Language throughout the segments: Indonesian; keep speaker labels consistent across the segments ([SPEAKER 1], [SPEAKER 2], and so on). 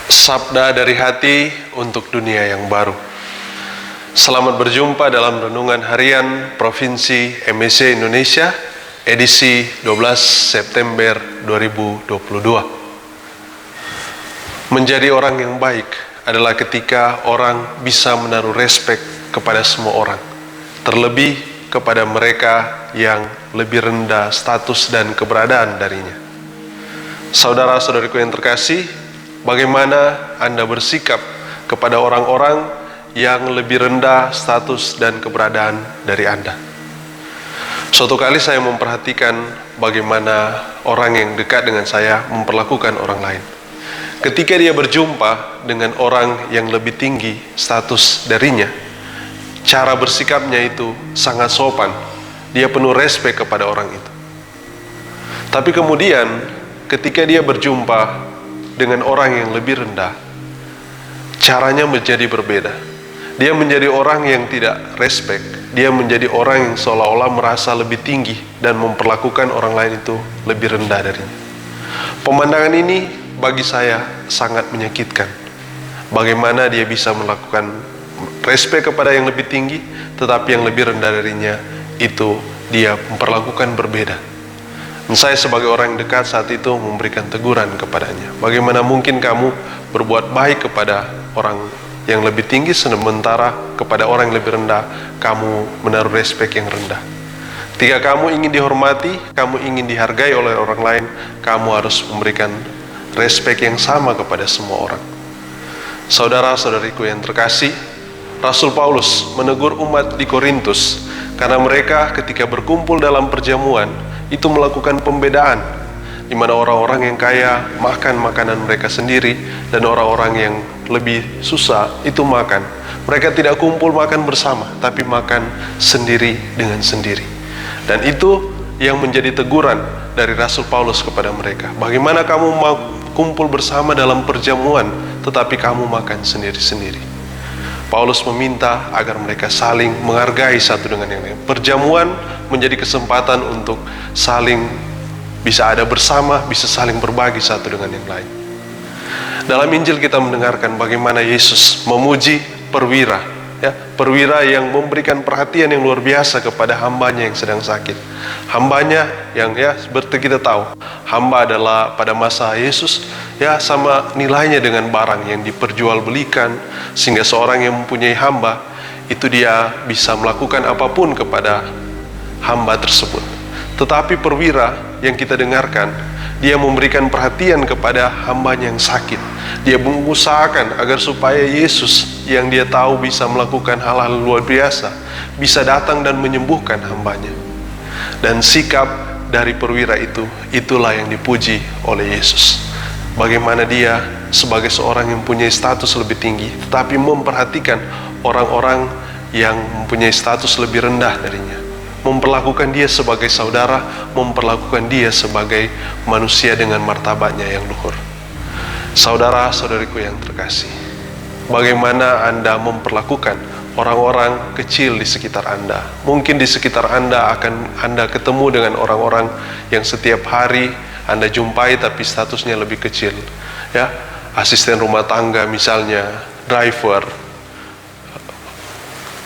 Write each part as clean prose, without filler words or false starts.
[SPEAKER 1] Sabda dari hati untuk dunia yang baru. Selamat berjumpa dalam Renungan Harian Provinsi MSC Indonesia, edisi 12 September 2022. Menjadi orang yang baik adalah ketika orang bisa menaruh respek kepada semua orang, terlebih kepada mereka yang lebih rendah status dan keberadaan darinya. Saudara-saudariku yang terkasih, bagaimana Anda bersikap kepada orang-orang yang lebih rendah status dan keberadaan dari Anda? Suatu kali saya memperhatikan bagaimana orang yang dekat dengan saya memperlakukan orang lain. Ketika dia berjumpa dengan orang yang lebih tinggi status darinya, cara bersikapnya itu sangat sopan. Dia penuh respek kepada orang itu. Tapi kemudian ketika dia berjumpa dengan orang yang lebih rendah, caranya menjadi berbeda. Dia menjadi orang yang tidak respek. Dia menjadi orang yang seolah-olah merasa lebih tinggi dan memperlakukan orang lain itu lebih rendah darinya. Pemandangan ini bagi saya sangat menyakitkan. Bagaimana dia bisa melakukan respek kepada yang lebih tinggi, tetapi yang lebih rendah darinya itu dia memperlakukan berbeda. Dan saya sebagai orang yang dekat saat itu memberikan teguran kepadanya. Bagaimana mungkin kamu berbuat baik kepada orang yang lebih tinggi, sementara kepada orang yang lebih rendah kamu menaruh respek yang rendah. Ketika kamu ingin dihormati, kamu ingin dihargai oleh orang lain, kamu harus memberikan respek yang sama kepada semua orang. Saudara-saudariku yang terkasih, Rasul Paulus menegur umat di Korintus karena mereka ketika berkumpul dalam perjamuan itu melakukan pembedaan, di mana orang-orang yang kaya makan makanan mereka sendiri dan orang-orang yang lebih susah itu makan. Mereka tidak kumpul makan bersama, tapi makan sendiri dengan sendiri. Dan itu yang menjadi teguran dari Rasul Paulus kepada mereka. Bagaimana kamu mau kumpul bersama dalam perjamuan, tetapi kamu makan sendiri-sendiri? Paulus meminta agar mereka saling menghargai satu dengan yang lain. Perjamuan menjadi kesempatan untuk saling bisa ada bersama, bisa saling berbagi satu dengan yang lain. Dalam Injil kita mendengarkan bagaimana Yesus memuji perwira, perwira yang memberikan perhatian yang luar biasa kepada hambanya yang sedang sakit. Hambanya yang seperti kita tahu, hamba adalah pada masa Yesus sama nilainya dengan barang yang diperjualbelikan, sehingga seorang yang mempunyai hamba itu dia bisa melakukan apapun kepada hamba tersebut. Tetapi perwira yang kita dengarkan, dia memberikan perhatian kepada hambanya yang sakit. Dia mengusahakan agar supaya Yesus yang dia tahu bisa melakukan hal-hal luar biasa bisa datang dan menyembuhkan hambanya. Dan sikap dari perwira itu, itulah yang dipuji oleh Yesus. Bagaimana dia sebagai seorang yang mempunyai status lebih tinggi, tetapi memperhatikan orang-orang yang mempunyai status lebih rendah darinya. Memperlakukan dia sebagai saudara, memperlakukan dia sebagai manusia dengan martabatnya yang luhur. Saudara-saudariku yang terkasih, bagaimana Anda memperlakukan orang-orang kecil di sekitar Anda? Mungkin di sekitar Anda akan Anda ketemu dengan orang-orang yang setiap hari Anda jumpai tapi statusnya lebih kecil. Asisten rumah tangga misalnya, driver,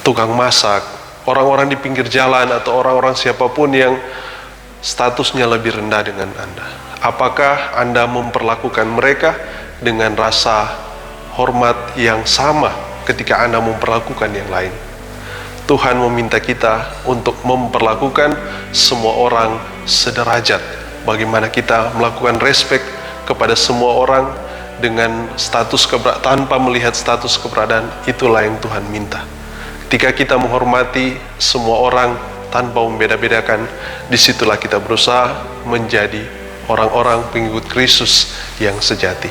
[SPEAKER 1] tukang masak, orang-orang di pinggir jalan atau orang-orang siapapun yang statusnya lebih rendah dengan Anda. Apakah Anda memperlakukan mereka dengan rasa hormat yang sama ketika Anda memperlakukan yang lain? Tuhan meminta kita untuk memperlakukan semua orang sederajat. Bagaimana kita melakukan respek kepada semua orang dengan status tanpa melihat status keberadaan, itulah yang Tuhan minta. Ketika kita menghormati semua orang tanpa membeda-bedakan, disitulah kita berusaha menjadi orang-orang pengikut Kristus yang sejati.